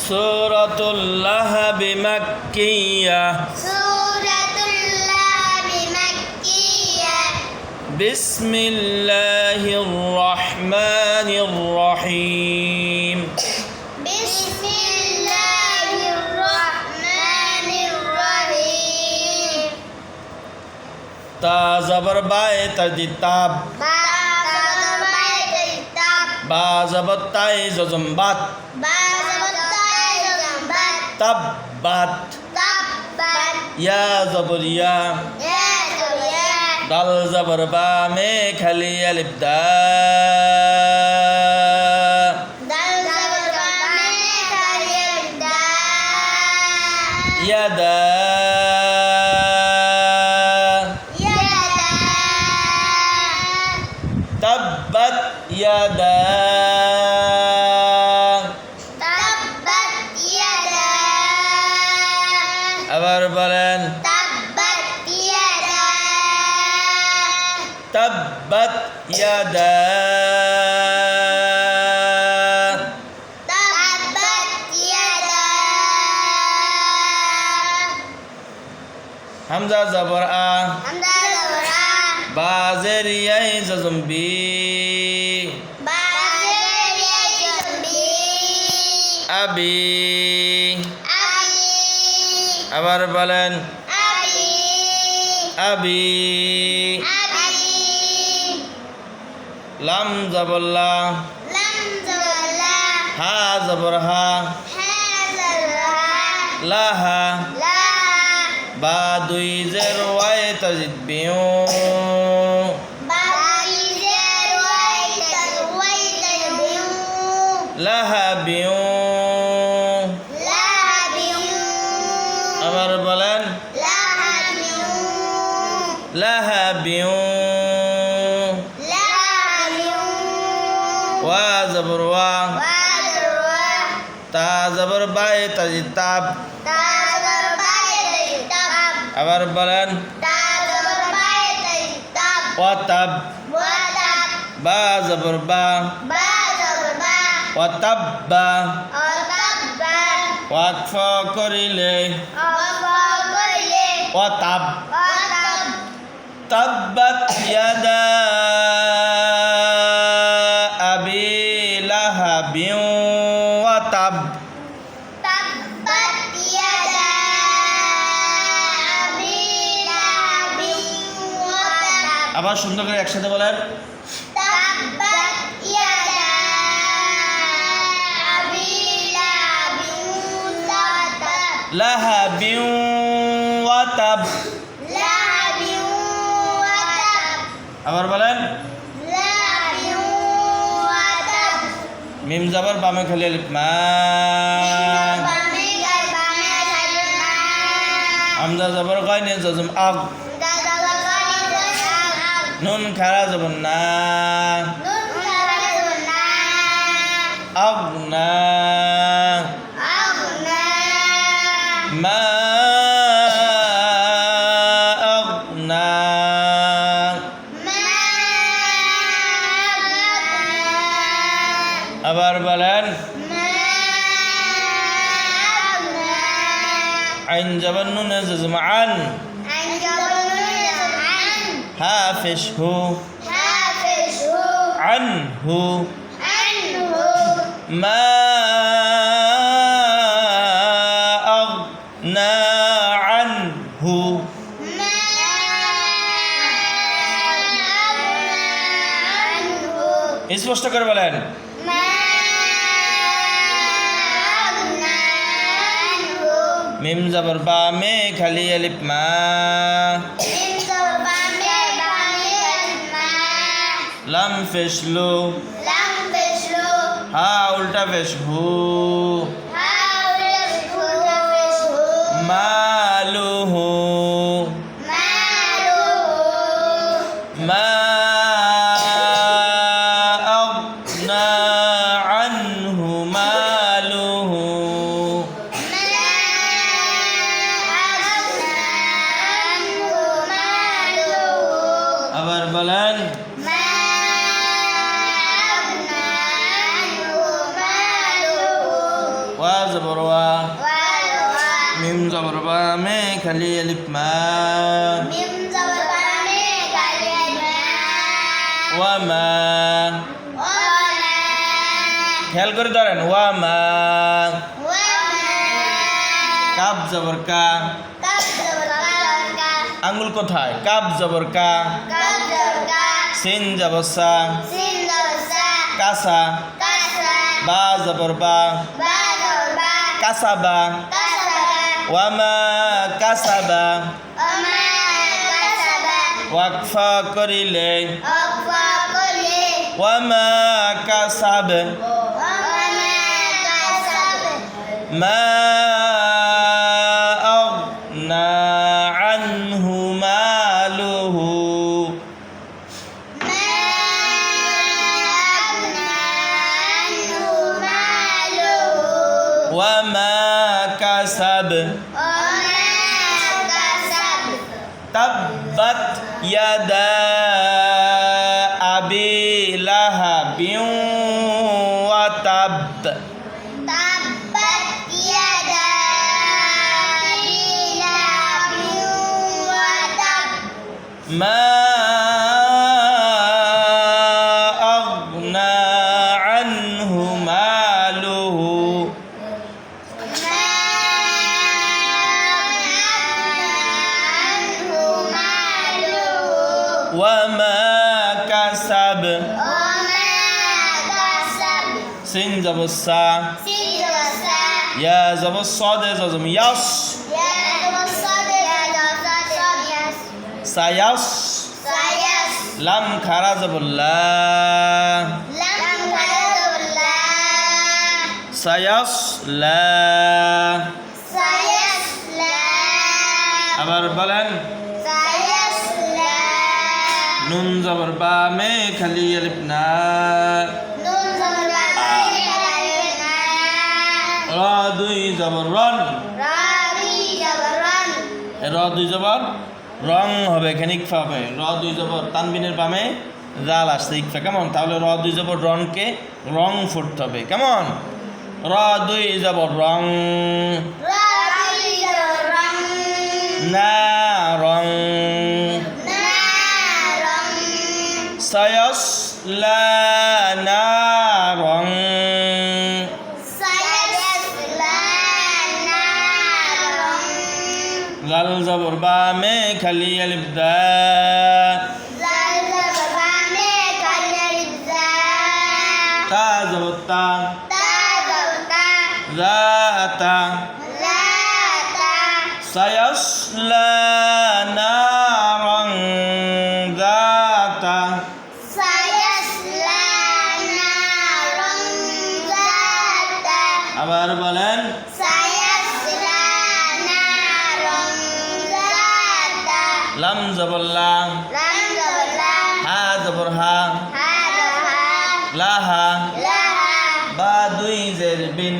সূরাতুল লাহব মাক্কিয়াহ সূরাতুল লাহব মাক্কিয়াহ বিসমিল্লাহির রহমানির রহিম বিসমিল্লাহির রহমানির রহিম তা জবর বায়ে তাজি তাব বা জবর বাই কিতাব বা জবর তাই জজম বাত বা জবর তাই জবর তাব্বাত তাব্বাত ইয়া জবর ইয়া ইয়া জবর দাল জবর বা মে খালি আলিফ দা দাল জবর বা মে খালিফ দা ইয়াদা ইয়াদা তাব্বাত ইয়াদা তাব্বাত ইয়াদা আবার বলেন তাব্বাত ইয়াদা তাব্বাত ইয়াদা তাব্বাত ইয়াদা হামজা জবর আ হামজা জবর আ বা জের ইয়াই জজম বি বা জের ইয়া জবি আবি আবি আবার বলেন আবি আবি আবি লাম জবর লা লাম জবর লা হা জবর হা হা জবর হা লাহা লা বা দুই জের ওয়াই তাজিদ বিউ বা জের ওয়াই তাবিউ লাহা বিউ লাহাবিউ আবার বলেন লাহাবিউ লাহা বিউ লাহাবিউ ওয়া জবর ওয়া ওয়া জবর ওয়া তা জবর বাই তাজিদ তাব তা জবর বাই কিতাব আবার বলেন তা জবর বাই কিতাব ওয়া তাব ওয়া তাব বা জবর বা বা জবর বা ওয়া তাব্বা ও তাব্বা ওয়াকফ করিলে ও করিলে ওয়া তাব ও তাব তাব্বাত ইয়াদা আবি লাহাবিউ ওয়া তাব তাব্বাত ইয়াদা আবি লাহাবিন ওয়া তাব আবার সুন্দর করে একসাথে বলেন তাব্বাত ইয়াদা আবি লাহাবিন ওয়া তাব লাহাবিউ ওয়া তাব লাহাবিন ওয়া তাব আবার বলেন লাহাবিন ওয়া তাব মিম জবর বামে খালি আলিফ মা বামে গালমা হামজা জবর গাইনে জজম আগ দাদাল গানি দাদাল নুন খারা জবর না নুন খারাজুনা আগনা আগনা মা আগনা মা আবার বলেন মা আইন জবর নুনে জজম আন عن جبل عن হাফিশহু حافظه আনহু عنه ما أغنى عنه ما أغنى عنه স্পষ্ট করে বলেন ما أغنى عنه মিম জবর বা মে খালি আলিফ মা من ضربة ما লাম ফেশলু لم تشلو হা উল্টা ফেশহু حاول تفشه মালুহু ماله ما أغنى عنه ماله ما أغنى عنه ماله আবার বলেন ما أغنى عنه ماله জবর ওয়া ওয়া মিম জবর বা মে খালি আলিফ মা মিম জবর বা মে খালি আলিফ ওয়া মা ওয়া মা খেয়াল করে ধরেন ওয়া মা কাব জবর কা কাব জবর কা আঙ্গুল কোথায় কাব জবর কা কাব জবর কা সিন জবর সা সিন জবর সা কাসা কাসা বা জবর বা বা জবর বা কাসাবা কাসাবা ওয়া মা কাসাবা ওমা কাসাবা ওয়াকফা করিলে ওয়াকফা করলে ওয়া মা কাসাব ওমা কাসাব মা আগনা আনহু মালুহু মা আগনা আনহু মালুহু ওয়া মা কাসাব ওমা কাসাব তাব্বাত ইয়াদা আবি লাহাবিন ওয়া তাব তাব্বাত ইয়াদা আবি লাহাবিন ওয়া তাব মা আগনা আনহু মালুহু মা আগনা আনহু মালুহু ওয়া মা কাসাব ওমা কাসাব সিন জবর সা সিন জবর সা ইয়া জবর সাদ জজম ইয়াস ইয়া জবর সাদ ইয়া জবর সাদ ইয়াস সায়াস সায়াস লাম খারা জবর লা লাম খালাদুল্লাহ সায়াস লা সায়াসলা আবার বলেন সায়াসলা নুন জবর বা মে খালি আলিফ না নুন জবর বা খালাদুল্লাহ রা দুই জবর রন রাবি জবর রান র দুই জবর রং হবে এখানে ইকফা হবে র দুই জবর তানবিনের বামে জাল আসছে ইকফা কেমন তাহলে র দুই জবর রনকে রং ফুটতে হবে কেমন র দুই জবর রং রাবি জবর রান না রং না রং সায়াসলা নারং সায়াসলা নারং লাল জবর বা মে খালি আলিফ দা লাল জবর বা মে খালি আলিফ জা তা জবর তা তা জবর তা জা তা লা তা সায়াসলা নারং যাতা সায়াসলা নারং যাতা আবার বলেন সায়াসলা নারং যাতা লাম জবর লা লাম জবর লা হা জবর হা হা জবর হা লাহা লাহা বা দুই জের বিন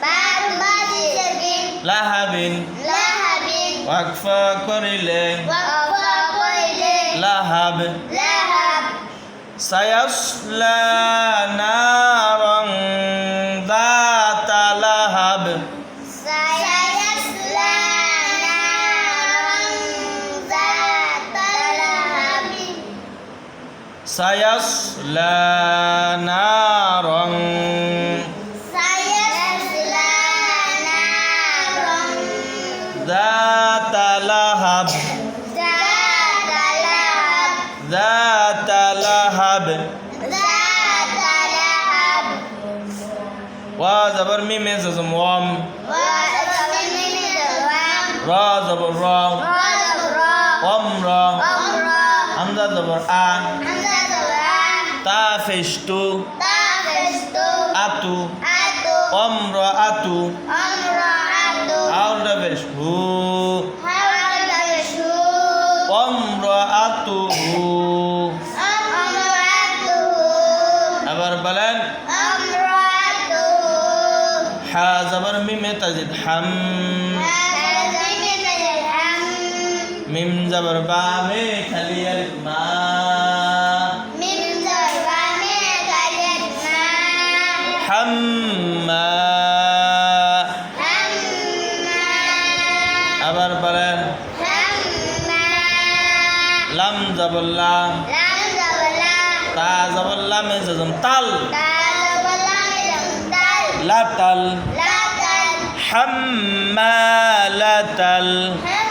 বাদ বাদি জবিন লাহাবিন লাহাবিন ওয়াকফা করিলে ওয়াকফা কইলে লাহাব লাহাব সায়াসলা নারং যাতা লাহাব সায়াসলা নারং যাতা লাহাবিন সায়াসলা নারং সায়াসলা নারং যাতা লাহাব যাতা লাহাব যাতা লাহাব যাতা লাহাব ওয়া জবর মিমে জজম ওয়াম ওয়া তামিমিন ওয়াম রা জবর রা রা জবর রা ওয়াম রা আমরা হামজা জবর আ হামজা জবর আ তা ফেশতু তাফিস্তু আতু আতু ওয়াম রা আতু আমরা আতু আউলা ফেশহু হাওয়া তাফিস্তু ওয়াম রা আতু আমরা আতু আবার বলেন আমরা আতু হা জবর মিমে তাজিদ হাম তামিমিন আলহাম মিম জবর বা মে খালি আলিফ মা মিম জবর মে কালিমা হাম্মা জবর লা, লাম জবর লা, তা জবর লামে জজম তাল, তা জবর লাম জম তাল, লা তাল, লা তাল, হাম্মালাতাল,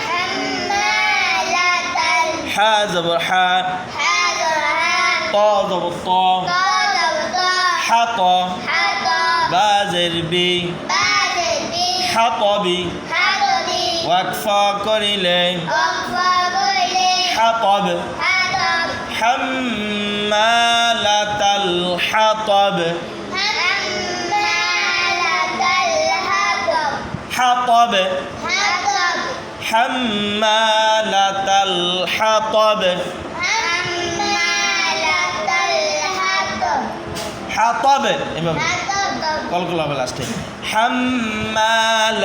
হাম্মালাতাল, হা জবর হা, হা জবর হা, তা জবর তা, তা জবর তা, হাতা, হাতা, বা জের বি, বা জের বি, হাতাবি, হাতবি, ওয়াকফা করিলে ওয়াকফা করিলে, হাতাব, হাতব, হাম্মালাতাল হাতাব, হাম্মালাতাল হাতব, হাতাব, হাতব, হাম্মালাতাল হাতাব, হাম্মালাতাল হাতব, হাতাব, এভাবে হাতব, কলকলা হবে লাস্টে, হাম্মালাতাল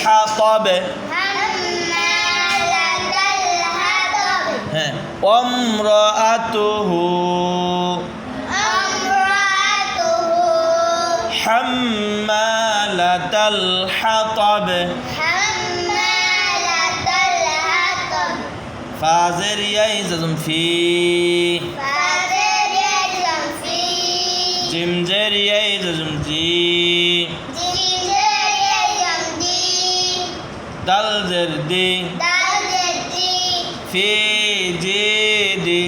হাতাব, হাম্মালাতাল হাতব, হ্যাঁ, ওমরাতুহু আমরাতুহু, হাম্মালাতাল হাতাব, হাম্মালাতাল হাতব, ফাজের ইয়াই জজম ফি, ফাজের ইয়াজম ফি, জিমজের ইয়াই জজম জি, জিজের ইয়াজম দি, দাল জের দি, দাল জের দি, ফি জি দি,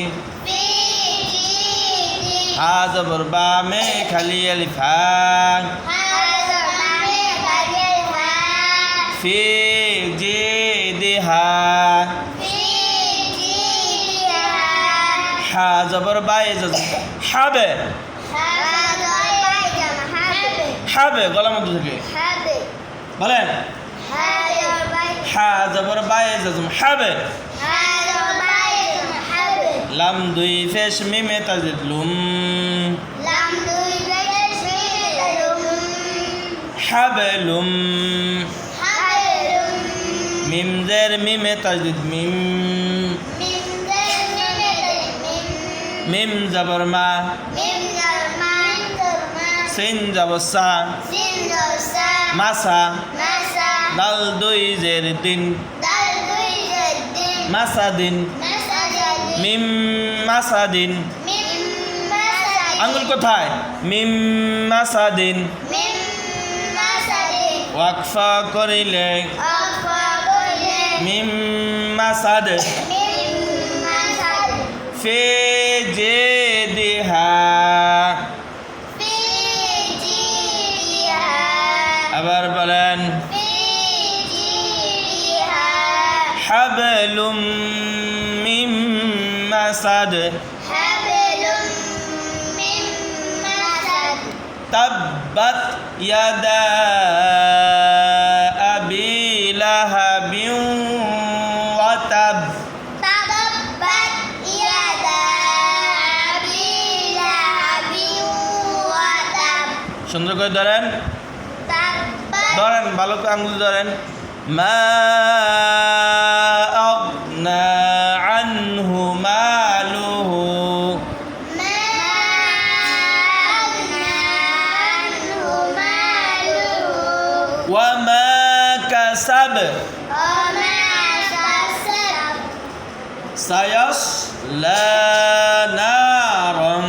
ফি জি দি, হা জবর বা মে খালি আলিফ হা, হাজর লামে কাজের হা, ফি জি দি হা, ফি জি দি হা, হা জবর বাই জজম হাবে, হাজর বাইজাম হাবে, হাবে গলার মধ্যে থেকে হাবে, বলেন, হাজর বাই, হা জবর বাই জজম হাবে, হাজর বাইজাম হাবে, লাম দুই ফেশ মিমে তাজিদ লুম, লাম দুই বেজে শিলুম, হাবলুম, হাবেলুম, মিম জের মিমে তাজিদ মিম, মিম জের মিমে মিম, মিম জবর মা, মিম জর মান জর মা, সিন জবর সা, সিন জর সা, মাসা, মাসা, দাল দুই জের দিন, দাল দুই জের দিন, মাসাদিন, মাসা জের দিন, মিম মাসাদিন, মিম মাসা দিন, আঙ্গুল কোথায়, মিম মাসাদিন, মিম মাসা দিন, ওয়াকফা করিলে অফা কইলে, মিম মাসাদ, মিম মাসা দিন, ফে জে দিহা, ফি জি দিহা, আবার বলেন, ফি জি দিহা, হাবলুম মিম মাসাদ, হাবলুম মিন মাসাদ, তাব্বাত ইয়াদা আবি লাহাবিন ওয়া তাব, তাদাব্বাত ইয়াদা আবি লাহাবিন ওয়া তাব, সুন্দর করে ধরেন, তাব্বাত ধরেন ভালো করে আঙ্গুল ধরেন, মা আগনা আনহু মালুহু মা আগনা আনহু মালুহু ওয়া মা কাসাব, ওয়া মা কাসাব, সায়াসলা নারান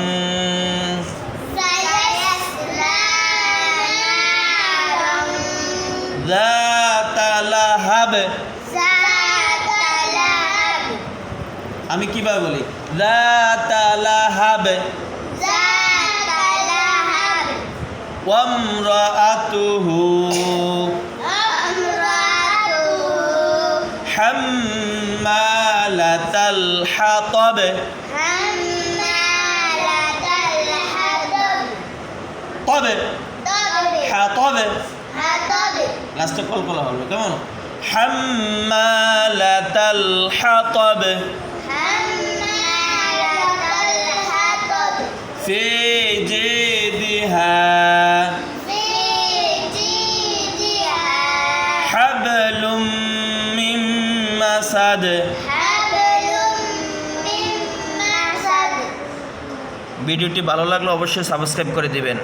সায়াসলা নারান যাতা লাহাব, যাতা লাহাব, আমি কিভাবে বলি, যাতা লাহাব, যাতা লাহাব, ওয়ামরাআতুহু আমরাতুহু হাম্মালাতাল হাতাব, হাম্মালাতাল হাতাব, তবে তবে হাতাব, হাতাবে, লাস্টে কলকলা হবে কেমন, হাম্মালাতাল হাতাব, হাম্মালাতাল হাতাব, ফি জিদিহা ফি জিদিহা হাবলুম মিন মাসাদ। হাবলুম মিন মাসাদ। ভিডিওটি ভালো লাগলে অবশ্যই সাবস্ক্রাইব করে দিবেন।